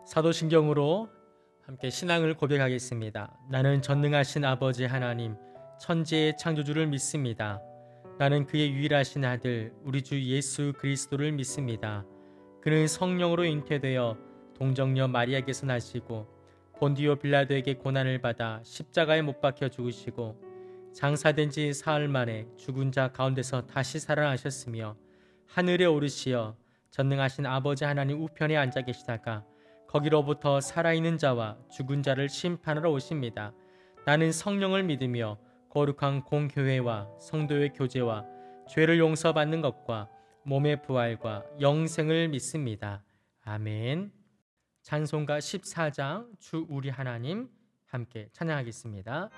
사도신경으로 함께 신앙을 고백하겠습니다. 나는 전능하신 아버지 하나님, 천지의 창조주를 믿습니다. 나는 그의 유일하신 아들, 우리 주 예수 그리스도를 믿습니다. 그는 성령으로 잉태되어 동정녀 마리아에게서 나시고 본디오 빌라도에게 고난을 받아 십자가에 못 박혀 죽으시고 장사된 지 사흘 만에 죽은 자 가운데서 다시 살아나셨으며 하늘에 오르시어 전능하신 아버지 하나님 우편에 앉아 계시다가 거기로부터 살아있는 자와 죽은 자를 심판하러 오십니다. 나는 성령을 믿으며 거룩한 공교회와 성도의 교제와 죄를 용서받는 것과 몸의 부활과 영생을 믿습니다. 아멘. 찬송가 14장 주 우리 하나님 함께 찬양하겠습니다.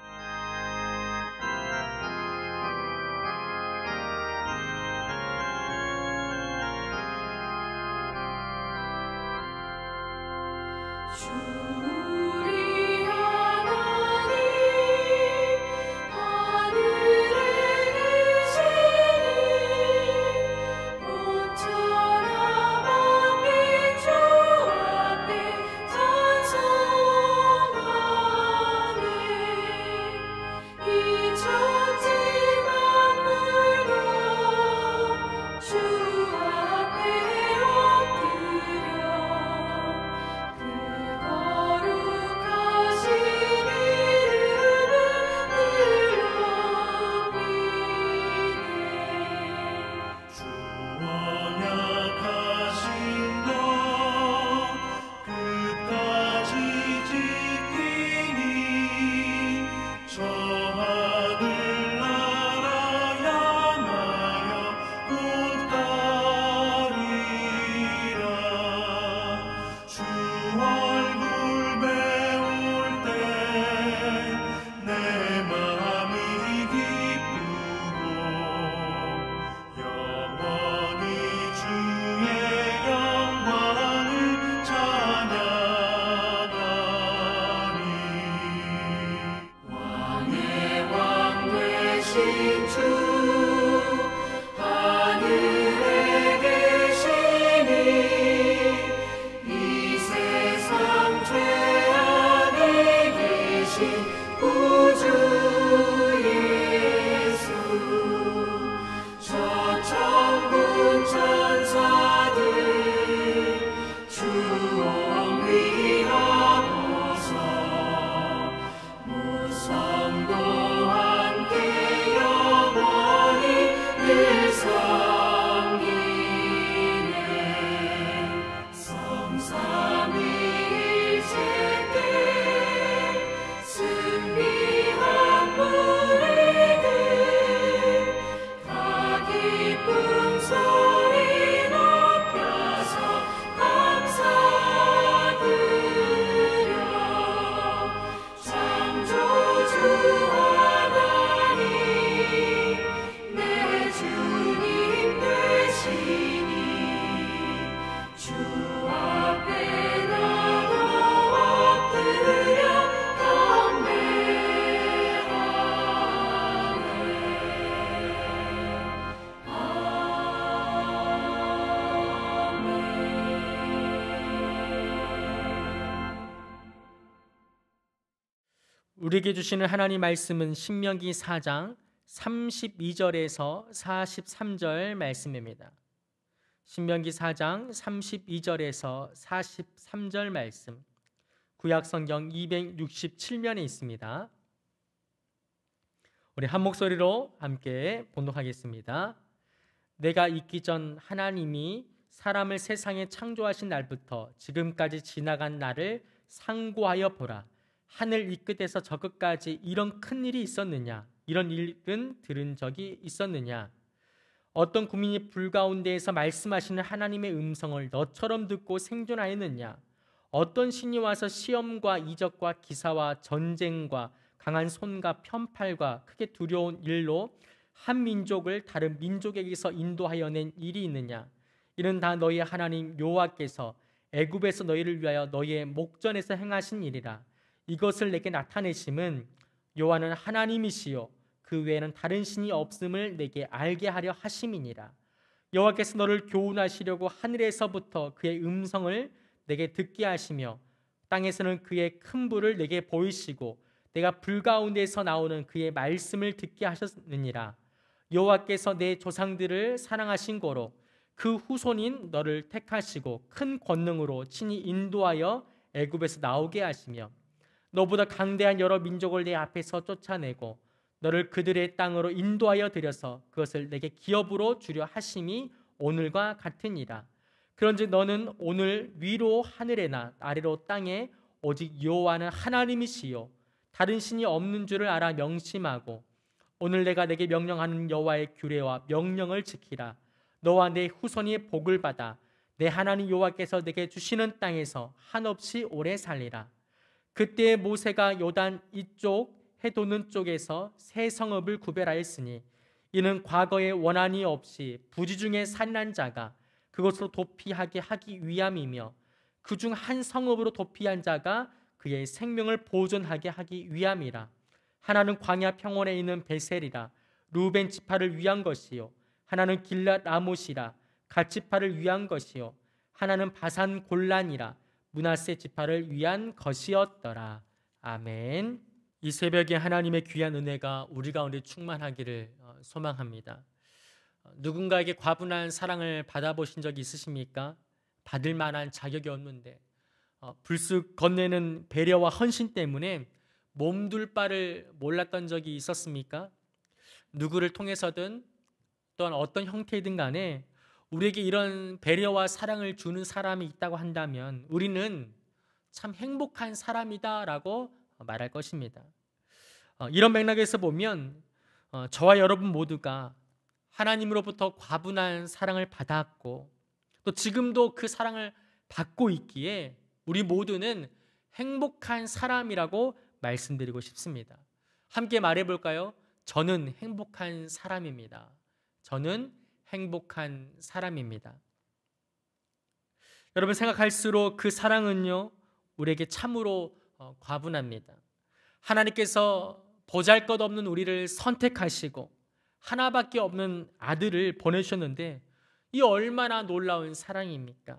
우리에게 주시는 하나님 말씀은 신명기 4장 32절에서 43절 말씀입니다. 신명기 4장 32절에서 43절 말씀, 구약성경 267면에 있습니다. 우리 한 목소리로 함께 봉독하겠습니다. 내가 있기 전 하나님이 사람을 세상에 창조하신 날부터 지금까지 지나간 날을 상고하여 보라. 하늘 이 끝에서 저 끝까지 이런 큰 일이 있었느냐? 이런 일은 들은 적이 있었느냐? 어떤 국민이 불가운데에서 말씀하시는 하나님의 음성을 너처럼 듣고 생존하였느냐? 어떤 신이 와서 시험과 이적과 기사와 전쟁과 강한 손과 편팔과 크게 두려운 일로 한 민족을 다른 민족에게서 인도하여 낸 일이 있느냐? 이는 다 너희의 하나님 여호와께서 애굽에서 너희를 위하여 너희의 목전에서 행하신 일이라. 이것을 내게 나타내심은 여호와는 하나님이시요 그 외에는 다른 신이 없음을 내게 알게 하려 하심이니라. 여호와께서 너를 교훈하시려고 하늘에서부터 그의 음성을 내게 듣게 하시며 땅에서는 그의 큰 불을 내게 보이시고 내가 불 가운데서 나오는 그의 말씀을 듣게 하셨느니라. 여호와께서 내 조상들을 사랑하신 고로 그 후손인 너를 택하시고 큰 권능으로 친히 인도하여 애굽에서 나오게 하시며 너보다 강대한 여러 민족을 내 앞에서 쫓아내고 너를 그들의 땅으로 인도하여 들여서 그것을 내게 기업으로 주려 하심이 오늘과 같으니라. 그런즉 너는 오늘 위로 하늘에나 아래로 땅에 오직 여호와는 하나님이시요 다른 신이 없는 줄을 알아 명심하고 오늘 내가 내게 명령하는 여호와의 규례와 명령을 지키라. 너와 내 후손이 복을 받아 내 하나님 여호와께서 내게 주시는 땅에서 한없이 오래 살리라. 그때 모세가 요단 이쪽 해돋는 쪽에서 세 성읍을 구별하였으니 이는 과거에 원한이 없이 부지중에 살인한 자가 그것으로 도피하게 하기 위함이며 그중 한 성읍으로 도피한 자가 그의 생명을 보존하게 하기 위함이라. 하나는 광야 평원에 있는 베셀이라 루벤 지파를 위한 것이요 하나는 길랏 라못이라 갓 지파를 위한 것이요 하나는 바산 골란이라 므낫세 지파를 위한 것이었더라. 아멘. 이 새벽에 하나님의 귀한 은혜가 우리 가운데 충만하기를 소망합니다. 누군가에게 과분한 사랑을 받아보신 적이 있으십니까? 받을 만한 자격이 없는데 불쑥 건네는 배려와 헌신 때문에 몸둘 바를 몰랐던 적이 있었습니까? 누구를 통해서든 또한 어떤 형태이든 간에 우리에게 이런 배려와 사랑을 주는 사람이 있다고 한다면 우리는 참 행복한 사람이다라고 말할 것입니다. 이런 맥락에서 보면 저와 여러분 모두가 하나님으로부터 과분한 사랑을 받았고 또 지금도 그 사랑을 받고 있기에 우리 모두는 행복한 사람이라고 말씀드리고 싶습니다. 함께 말해볼까요? 저는 행복한 사람입니다. 저는 행복한 사람입니다. 여러분 생각할수록 그 사랑은요 우리에게 참으로 과분합니다. 하나님께서 보잘것없는 우리를 선택하시고 하나밖에 없는 아들을 보내주셨는데 이 얼마나 놀라운 사랑입니까?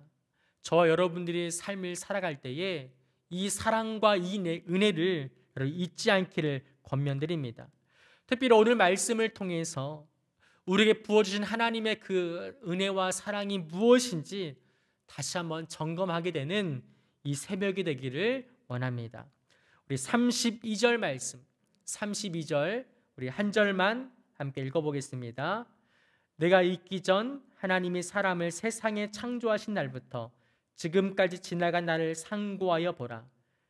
저와 여러분들이 삶을 살아갈 때에 이 사랑과 이 은혜를 잊지 않기를 권면드립니다. 특별히 오늘 말씀을 통해서 우리에게 부어주신 하나님의 그 은혜와 사랑이 무엇인지 다시 한번 점검하게 되는 이 새벽이 되기를 원합니다. 우리 32절 말씀 32절 우리 한 절만 함께 읽어보겠습니다. 내가 있기 전 하나님이 사람을 세상에 창조하신 날부터 지금까지 지나간 날을 상고하여 보라.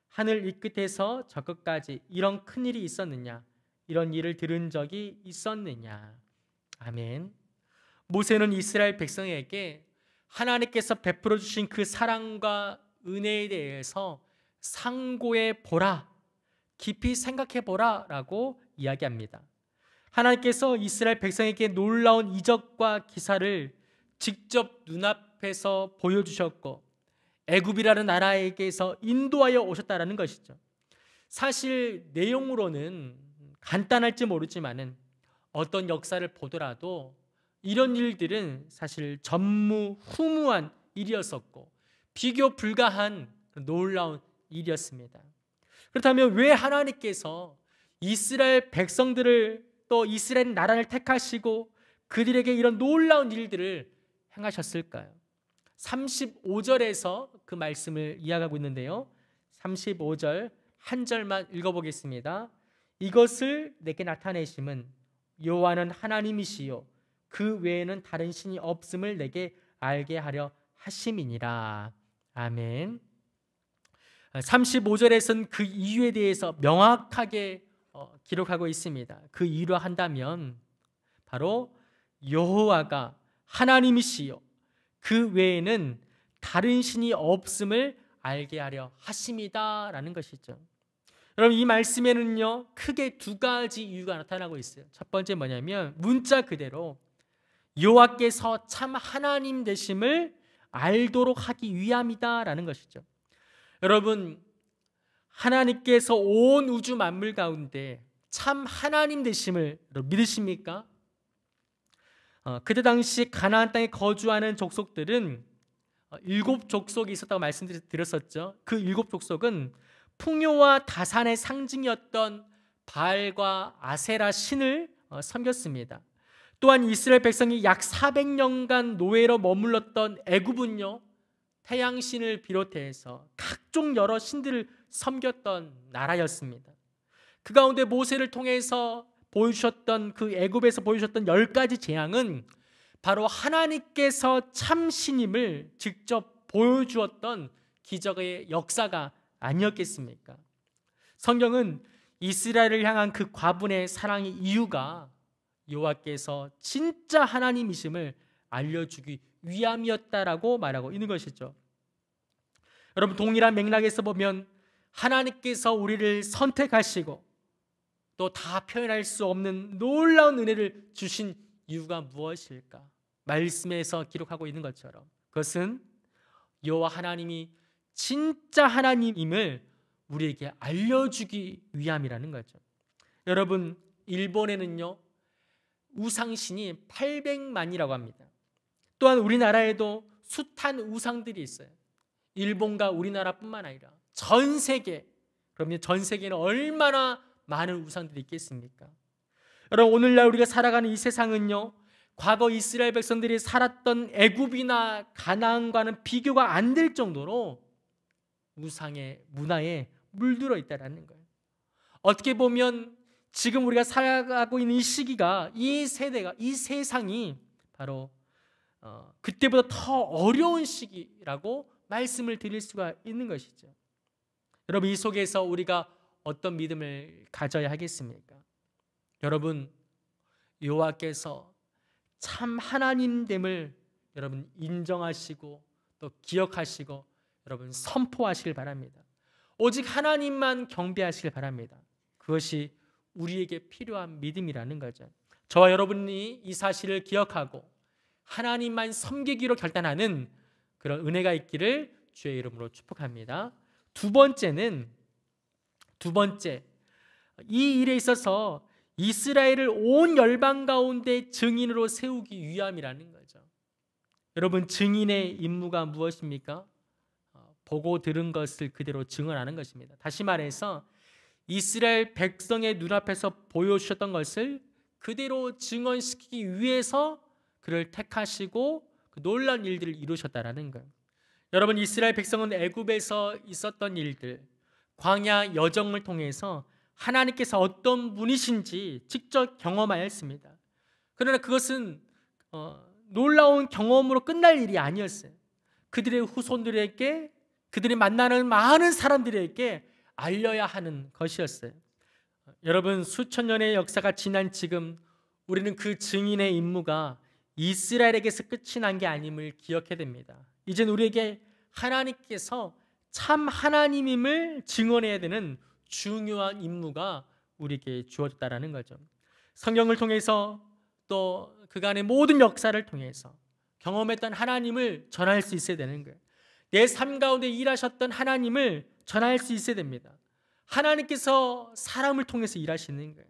하늘 이 끝에서 저 끝까지 이런 큰일이 있었느냐? 이런 일을 들은 적이 있었느냐? 아멘. 모세는 이스라엘 백성에게 하나님께서 베풀어 주신 그 사랑과 은혜에 대해서 상고해 보라, 깊이 생각해 보라 라고 이야기합니다. 하나님께서 이스라엘 백성에게 놀라운 이적과 기사를 직접 눈앞에서 보여주셨고 애굽이라는 나라에게서 인도하여 오셨다는 것이죠. 사실 내용으로는 간단할지 모르지만은 어떤 역사를 보더라도 이런 일들은 사실 전무후무한 일이었었고 비교 불가한 놀라운 일이었습니다. 그렇다면 왜 하나님께서 이스라엘 백성들을 또 이스라엘 나라를 택하시고 그들에게 이런 놀라운 일들을 행하셨을까요? 35절에서 그 말씀을 이야기하고 있는데요. 35절 한 절만 읽어보겠습니다. 이것을 내게 나타내심은 여호와는 하나님이시요 그 외에는 다른 신이 없음을 내게 알게 하려 하심이니라. 아멘. 35절에서는 그 이유에 대해서 명확하게 기록하고 있습니다. 그 이유로 한다면 바로 여호와가 하나님이시요 그 외에는 다른 신이 없음을 알게 하려 하심이다라는 것이죠. 여러분 이 말씀에는요 크게 두 가지 이유가 나타나고 있어요. 첫 번째 뭐냐면 문자 그대로 여호와께서 참 하나님 되심을 알도록 하기 위함이다라는 것이죠. 여러분 하나님께서 온 우주 만물 가운데 참 하나님 되심을 믿으십니까? 그때 당시 가나안 땅에 거주하는 족속들은 일곱 족속이 있었다고 말씀드렸었죠. 그 일곱 족속은 풍요와 다산의 상징이었던 바알과 아세라 신을 섬겼습니다. 또한 이스라엘 백성이 약 400년간 노예로 머물렀던 애굽은요, 태양신을 비롯해서 각종 여러 신들을 섬겼던 나라였습니다. 그 가운데 모세를 통해서 보여주셨던 그 애굽에서 보여주셨던 10가지 재앙은 바로 하나님께서 참신임을 직접 보여주었던 기적의 역사가 아니었겠습니까? 성경은 이스라엘을 향한 그 과분의 사랑의 이유가 여호와께서 진짜 하나님이심을 알려주기 위함이었다라고 말하고 있는 것이죠. 여러분, 동일한 맥락에서 보면 하나님께서 우리를 선택하시고 또 다 표현할 수 없는 놀라운 은혜를 주신 이유가 무엇일까? 말씀에서 기록하고 있는 것처럼 그것은 여호와 하나님이 진짜 하나님임을 우리에게 알려주기 위함이라는 거죠. 여러분, 일본에는요 우상신이 800만이라고 합니다. 또한 우리나라에도 숱한 우상들이 있어요. 일본과 우리나라뿐만 아니라 전 세계, 그러면 전 세계는 얼마나 많은 우상들이 있겠습니까? 여러분, 오늘날 우리가 살아가는 이 세상은요, 과거 이스라엘 백성들이 살았던 애굽이나 가나안과는 비교가 안 될 정도로 우상의 문화에 물들어 있다는 거예요. 어떻게 보면 지금 우리가 살아가고 있는 이 시기가, 이 세대가, 이 세상이 바로 그때보다 더 어려운 시기라고 말씀을 드릴 수가 있는 것이죠. 여러분, 이 속에서 우리가 어떤 믿음을 가져야 하겠습니까? 여러분, 여호와께서 참 하나님됨을 여러분 인정하시고 또 기억하시고 여러분 선포하시길 바랍니다. 오직 하나님만 경배하시길 바랍니다. 그것이 우리에게 필요한 믿음이라는 거죠. 저와 여러분이 이 사실을 기억하고 하나님만 섬기기로 결단하는 그런 은혜가 있기를 주의 이름으로 축복합니다. 두 번째, 이 일에 있어서 이스라엘을 온 열방 가운데 증인으로 세우기 위함이라는 거죠. 여러분, 증인의 임무가 무엇입니까? 보고 들은 것을 그대로 증언하는 것입니다. 다시 말해서 이스라엘 백성의 눈앞에서 보여주셨던 것을 그대로 증언시키기 위해서 그를 택하시고 그 놀라운 일들을 이루셨다라는 거예요. 여러분, 이스라엘 백성은 애굽에서 있었던 일들, 광야 여정을 통해서 하나님께서 어떤 분이신지 직접 경험하였습니다. 그러나 그것은 놀라운 경험으로 끝날 일이 아니었어요. 그들의 후손들에게, 그들이 만나는 많은 사람들에게 알려야 하는 것이었어요. 여러분, 수천 년의 역사가 지난 지금 우리는 그 증인의 임무가 이스라엘에게서 끝이 난 게 아님을 기억해야 됩니다. 이젠 우리에게 하나님께서 참 하나님임을 증언해야 되는 중요한 임무가 우리에게 주어졌다라는 거죠. 성경을 통해서 또 그간의 모든 역사를 통해서 경험했던 하나님을 전할 수 있어야 되는 거예요. 내 삶 가운데 일하셨던 하나님을 전할 수 있어야 됩니다. 하나님께서 사람을 통해서 일하시는 거예요.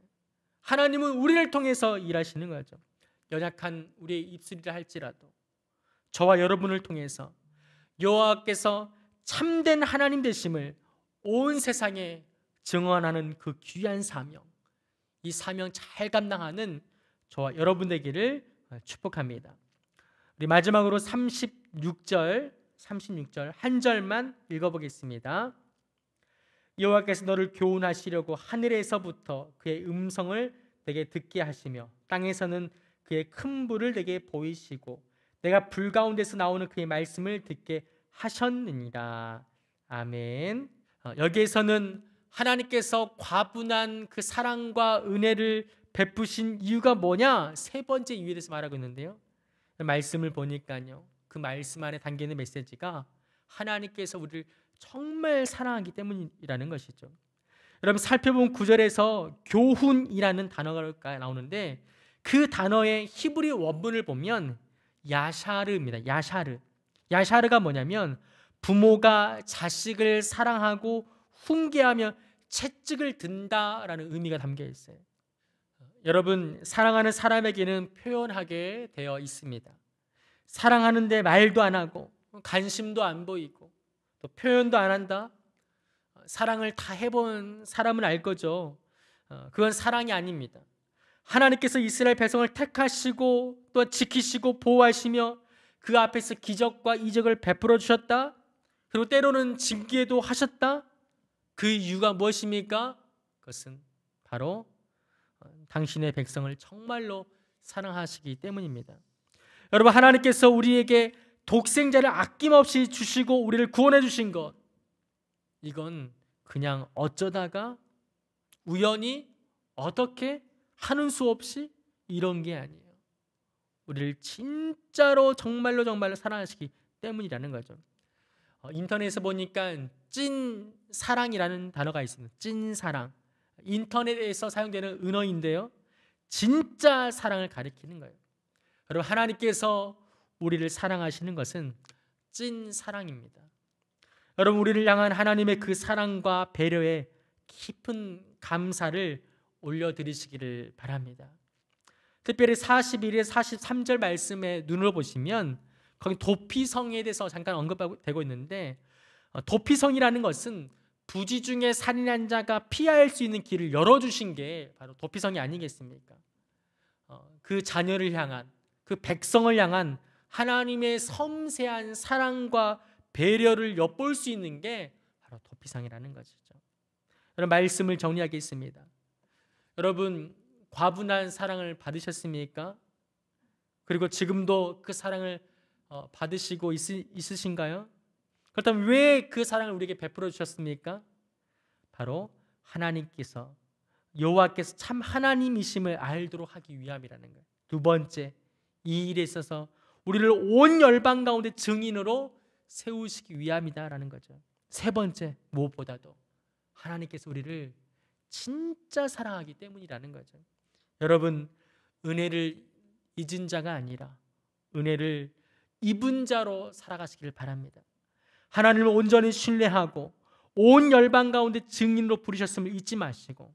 하나님은 우리를 통해서 일하시는 거죠. 연약한 우리의 입술이라 할지라도 저와 여러분을 통해서 여호와께서 참된 하나님 되심을 온 세상에 증언하는 그 귀한 사명, 이 사명 잘 감당하는 저와 여러분 되기를 축복합니다. 우리 마지막으로 36절 한 절만 읽어보겠습니다. 여호와께서 너를 교훈하시려고 하늘에서부터 그의 음성을 내게 듣게 하시며 땅에서는 그의 큰 불을 내게 보이시고 내가 불 가운데서 나오는 그의 말씀을 듣게 하셨느니라. 아멘. 여기에서는 하나님께서 과분한 그 사랑과 은혜를 베푸신 이유가 뭐냐? 세 번째 이유에 대해서 말하고 있는데요. 말씀을 보니까요, 그 말씀 안에 담겨 있는 메시지가 하나님께서 우리를 정말 사랑하기 때문이라는 것이죠. 여러분, 살펴본 구절에서 교훈이라는 단어가 나오는데 그 단어의 히브리 원문을 보면 야샤르입니다. 야샤르가 뭐냐면 부모가 자식을 사랑하고 훈계하며 채찍을 든다라는 의미가 담겨 있어요. 여러분, 사랑하는 사람에게는 표현하게 되어 있습니다. 사랑하는데 말도 안 하고 관심도 안 보이고 또 표현도 안 한다. 사랑을 다 해본 사람은 알 거죠. 그건 사랑이 아닙니다. 하나님께서 이스라엘 백성을 택하시고 또 지키시고 보호하시며 그 앞에서 기적과 이적을 베풀어 주셨다. 그리고 때로는 징계도 하셨다. 그 이유가 무엇입니까? 그것은 바로 당신의 백성을 정말로 사랑하시기 때문입니다. 여러분, 하나님께서 우리에게 독생자를 아낌없이 주시고 우리를 구원해 주신 것, 이건 그냥 어쩌다가 우연히 어떻게 하는 수 없이 이런 게 아니에요. 우리를 진짜로 정말로 사랑하시기 때문이라는 거죠. 인터넷에서 보니까 찐 사랑이라는 단어가 있습니다. 찐 사랑. 인터넷에서 사용되는 은어인데요, 진짜 사랑을 가리키는 거예요. 여러분, 하나님께서 우리를 사랑하시는 것은 찐 사랑입니다. 여러분, 우리를 향한 하나님의 그 사랑과 배려에 깊은 감사를 올려드리시기를 바랍니다. 특별히 41일 43절 말씀에 눈을 보시면 거기 도피성에 대해서 잠깐 언급되고 있는데, 도피성이라는 것은 부지 중에 살인한 자가 피할 수 있는 길을 열어주신 게 바로 도피성이 아니겠습니까? 그 자녀를 향한, 그 백성을 향한 하나님의 섬세한 사랑과 배려를 엿볼 수 있는 게 바로 도피성이라는 것이죠. 여러분, 말씀을 정리하겠습니다. 여러분, 과분한 사랑을 받으셨습니까? 그리고 지금도 그 사랑을 받으시고 있으신가요? 그렇다면 왜 그 사랑을 우리에게 베풀어 주셨습니까? 바로 하나님께서, 여호와께서 참 하나님이심을 알도록 하기 위함이라는 거예요. 두 번째, 이 일에 있어서 우리를 온 열방 가운데 증인으로 세우시기 위함이다라는 거죠. 세 번째, 무엇보다도 하나님께서 우리를 진짜 사랑하기 때문이라는 거죠. 여러분, 은혜를 잊은 자가 아니라 은혜를 입은 자로 살아가시기를 바랍니다. 하나님을 온전히 신뢰하고 온 열방 가운데 증인으로 부르셨음을 잊지 마시고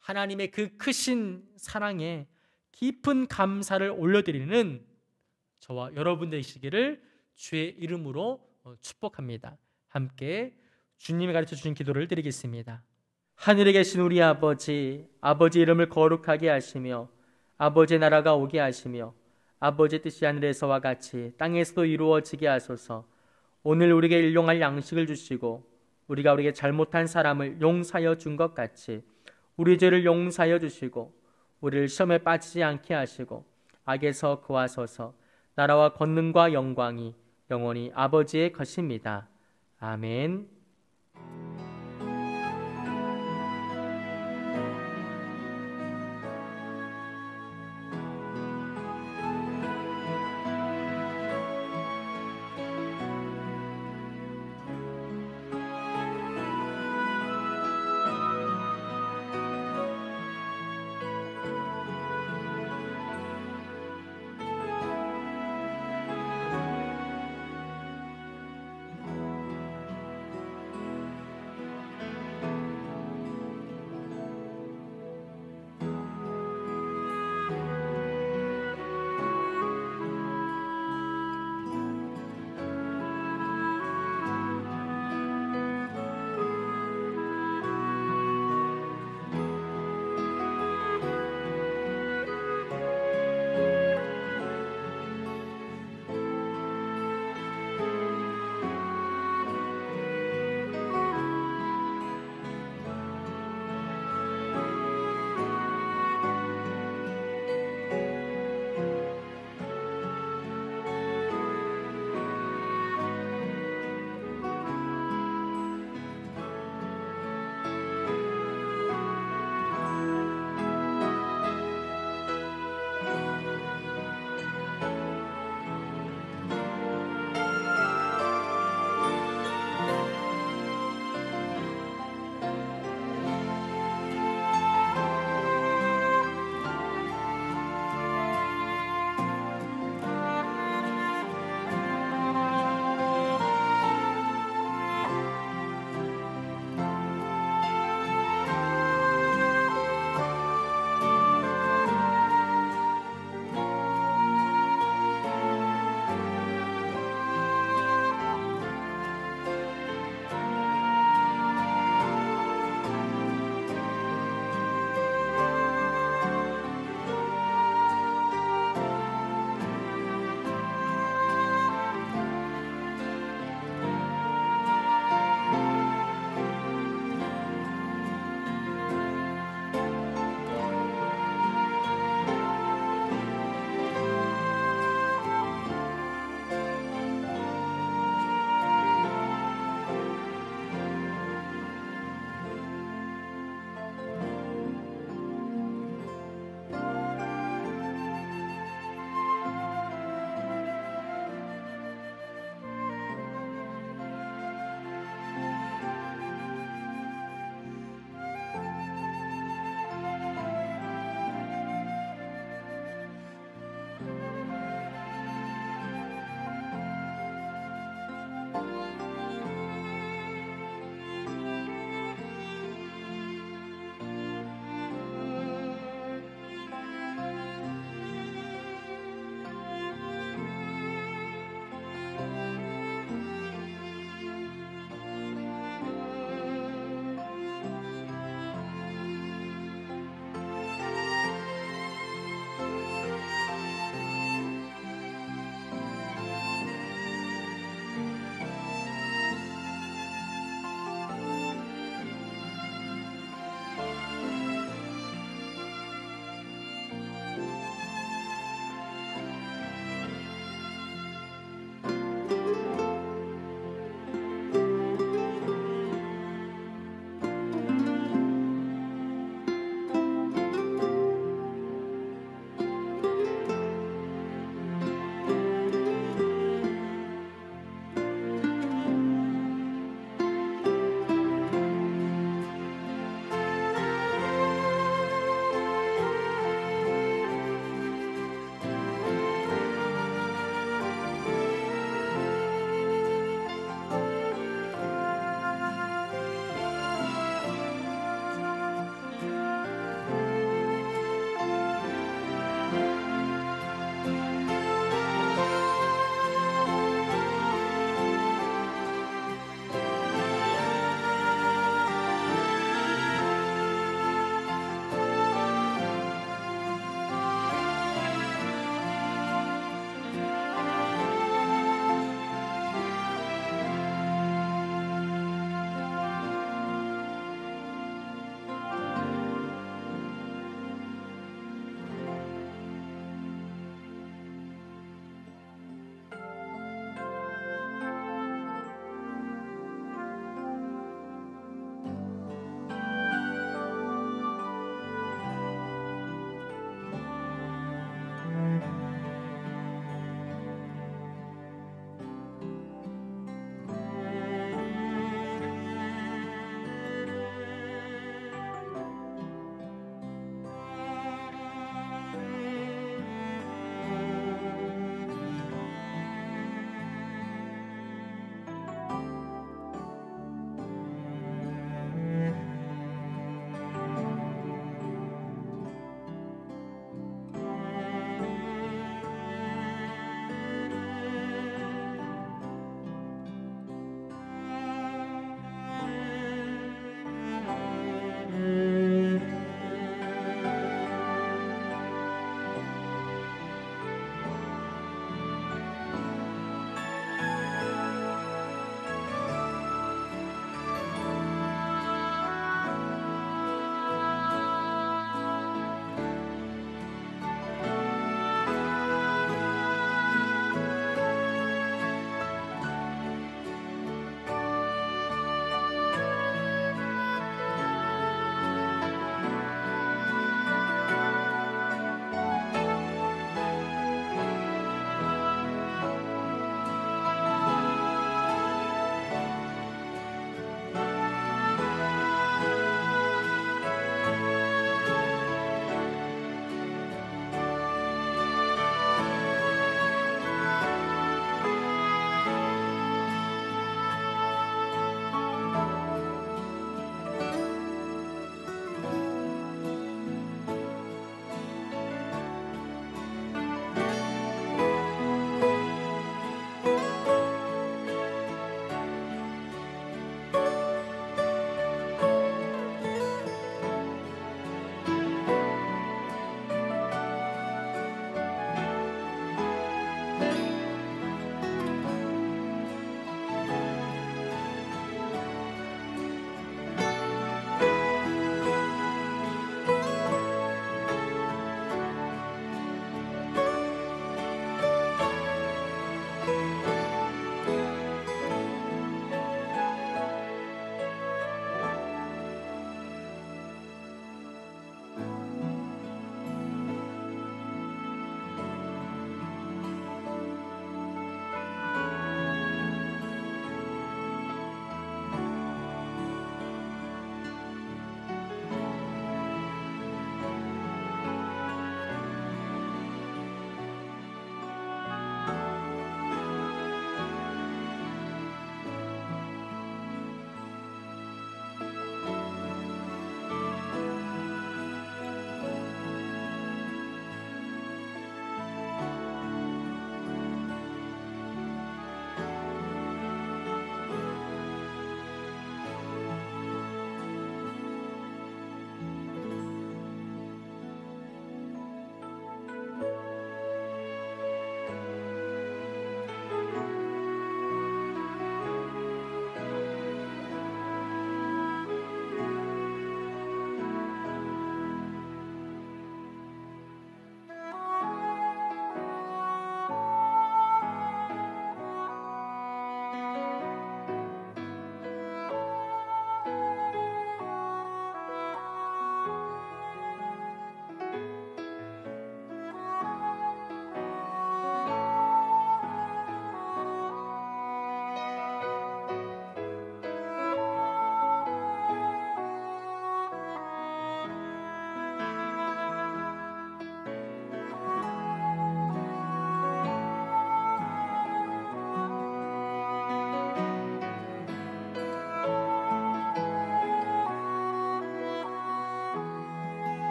하나님의 그 크신 사랑에 깊은 감사를 올려드리는 저와 여러분 되시기를 주의 이름으로 축복합니다. 함께 주님이 가르쳐 주신 기도를 드리겠습니다. 하늘에 계신 우리 아버지, 아버지 이름을 거룩하게 하시며 아버지의 나라가 오게 하시며 아버지의 뜻이 하늘에서와 같이 땅에서도 이루어지게 하소서. 오늘 우리에게 일용할 양식을 주시고 우리가 우리에게 잘못한 사람을 용서하여 준 것 같이 우리 죄를 용서하여 주시고 우리를 시험에 빠지지 않게 하시고 악에서 구하소서. 나라와 권능과 영광이 영원히 아버지의 것입니다. 아멘.